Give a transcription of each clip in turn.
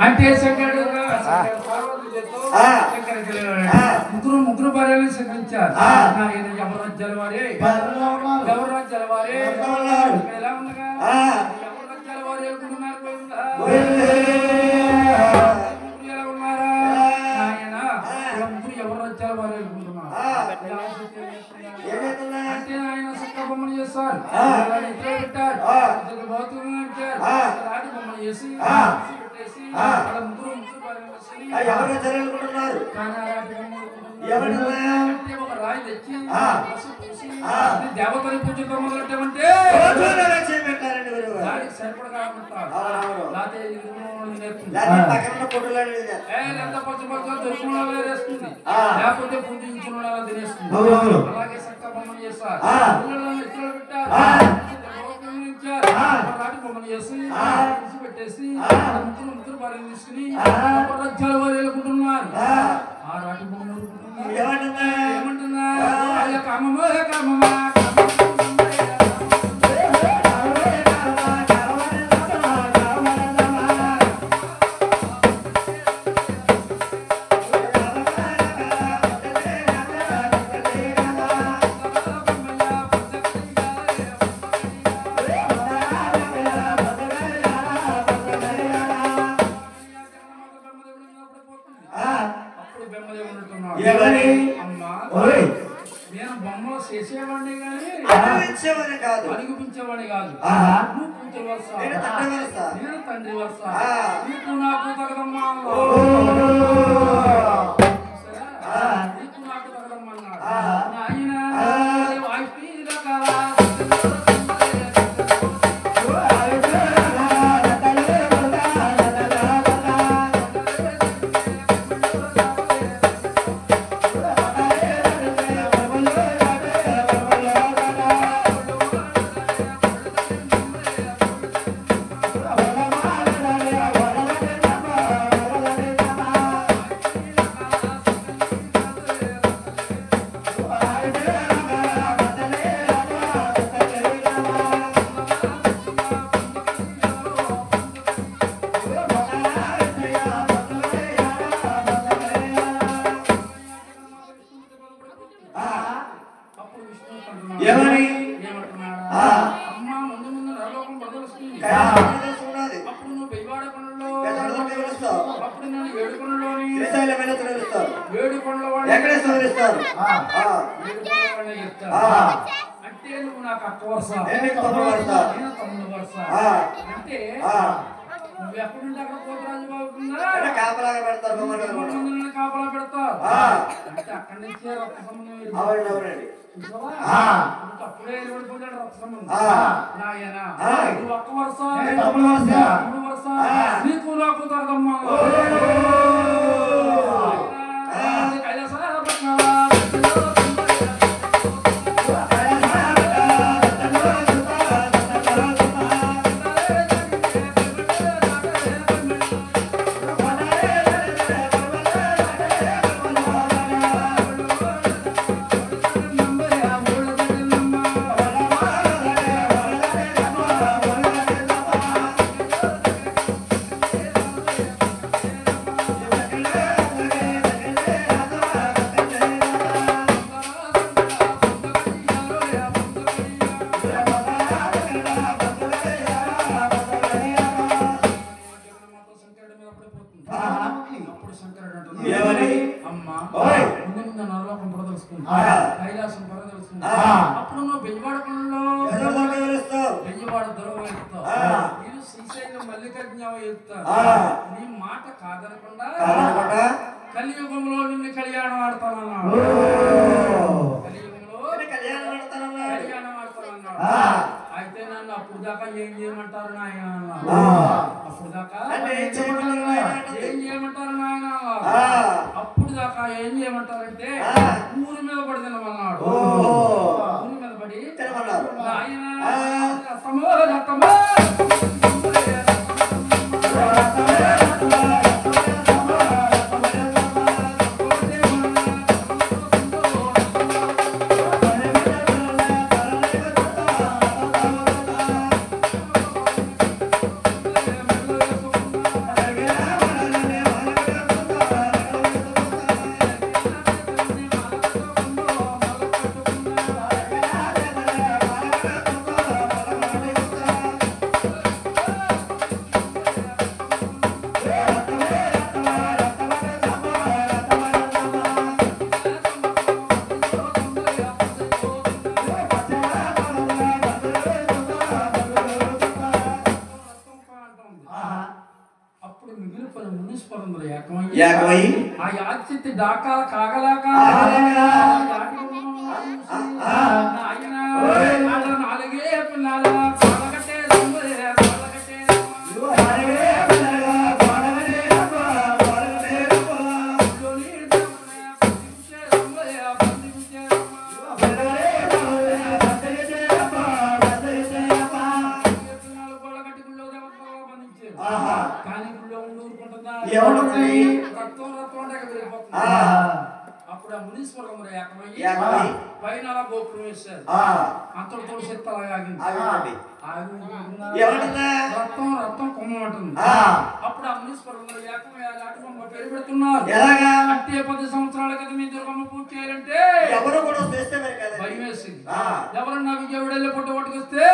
అంటే ముగ్గురు భార్యలను శంకరించారు. ఆయన ఎవరు రాజ్యాల వారే ఎలా ఉండగా ఎవరు రాజ్యాల వారు అనుకుంటున్నారు ఎలా ఉన్నారా ఆయన ముగ్గురు ఎవరు రాజ్యాల వారు అనుకుంటున్నారు అంటే ఆయన చక్క బొమ్మలు చేస్తారు పెట్టారు రాటి బొమ్మలు చేసి పెట్టేసి వాళ్ళ ముగ్గురు ఒక రాయి తెచ్చి దేవతని పూజతో మొదలెట్టామంటే సరిపడగా దొరుకుతుంది లేకపోతే పూజించిన తినేస్తుంది. అలాగే చక్క బొమ్మలు చేస్తారు పెట్టారు రాటి బొమ్మలు చేసి పెట్టేసి ముగ్గురు భార్యలు తీసుకుని రాజ్యాల వారు వెళ్ళుకుంటున్నారు. ఆ రాటి బొమ్మలు ఏమంటున్నా కామమో కామమా నేను బొమ్మలు చేసేవాడిని కానీ అనిపించేవాడిని కాదు. నువ్వు కూతురు వరుస నేను తండ్రి వరుస నీకు నాకు తగదమ్మా నీకు నాకు తగదమ్మా అన్నాడు. ఆయన అమ్మా ముందు ముందు నరలోకం బదులుస్తుంది. అప్పుడు నువ్వు బెయ్యవాడ కొండలో అప్పుడు నన్ను ఏడుకొండలోని ఏడుకొండలో అంటే నువ్వు నాకు అక్క వరుస నేను తమ్ముడు వరుస అంటే నువ్వు ఎక్కడుంటే అక్కడ పోతరాజు బాగుందా కాపలా పెడతారు కాపలా పెడతావు అంటే అక్కడి నుంచే రక్త సంబంధం అప్పుడే ఏర్పడిపోతాడు రక్త సంబంధం. నాయన నువ్వు అక్క వరుస తమ్ముడు వరుస నీకు నాకు తరదమ్మా కైలాసం పరదలుస్తుంది. అప్పుడు నువ్వు బెయ్యవాడ పనుల్లో బెయ్యవాడ దొరవ వెళ్తావు, నేను శ్రీశైలం మల్లికార్జున వెళ్తావు. నీ మాట కాదనకుండా కలియుగంలో నిన్ను కళ్యాణం ఆడతానన్నాడు. కలియుగంలో కళ్యాణం ఆడతానన్నాడు. అయితే నన్ను అప్పుడు దాకా ఏం చేయమంటారు నాయన అన్నాడు. అప్పుడు దాకా ఏం చేయమంటారు నాయన అన్నాడు. అప్పుడు దాకా ఏం చేయమంటారంటే ఊరి మీద పడి తినమన్నాడు. ఊరి మీద పడి ఆయన రథమో రథమో మిగిలిపోయిన మునీశ్వరుందరు ఏకమై ఆ యాచిత్తి డాకా కాగలాక ఆయన నాలుగే పిల్లల కాలగట్టే అప్పుడు ఆ మునీశ్వరం ఏకమయ్యి పైన గోపురం వేశారు అంతటితో చెత్తలాగింది రక్తం రక్తం కొమ్మంటుంది అప్పుడు ఆ మునీశ్వరం ఏకమయ్యాలి పేరు పెడుతున్నారు అంటే 10 సంవత్సరాల కదా మీ దుర్గమ్మ పూజ చేయాలంటే ఎవరు కూడా భయం వేసింది ఎవరన్నా విజయవాడలో పొట్ట పట్టుకొస్తే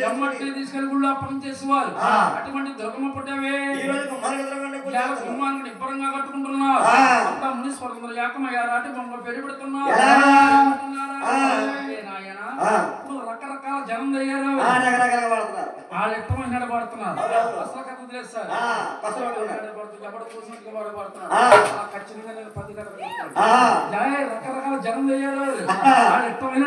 ఎమ్మటి తీసుకెళ్లి గుళ్ళు అప్పం చేసేవారు అటువంటి దుర్గమ్మ పుట్టవే కుమ్మానికి ఇబ్బరంగా కట్టుకుంటున్నారు అంతా మునీశ్వరం ఏకమయ్యారు అంటే మమ్మల్ని పేరు పెడుతున్నారు ఇప్పుడు రకరకాల జనం అయ్యారు వాళ్ళు ఎట్టమని నిలబడుతున్నారు అసలు కథ తెలుసు సార్ ఎవడు చూసినట్టుగా వాడు పడుతున్నారు ఖచ్చితంగా నేను 10 కథ రకరకాల జనం అయ్యారు వాళ్ళు ఎట్టమైన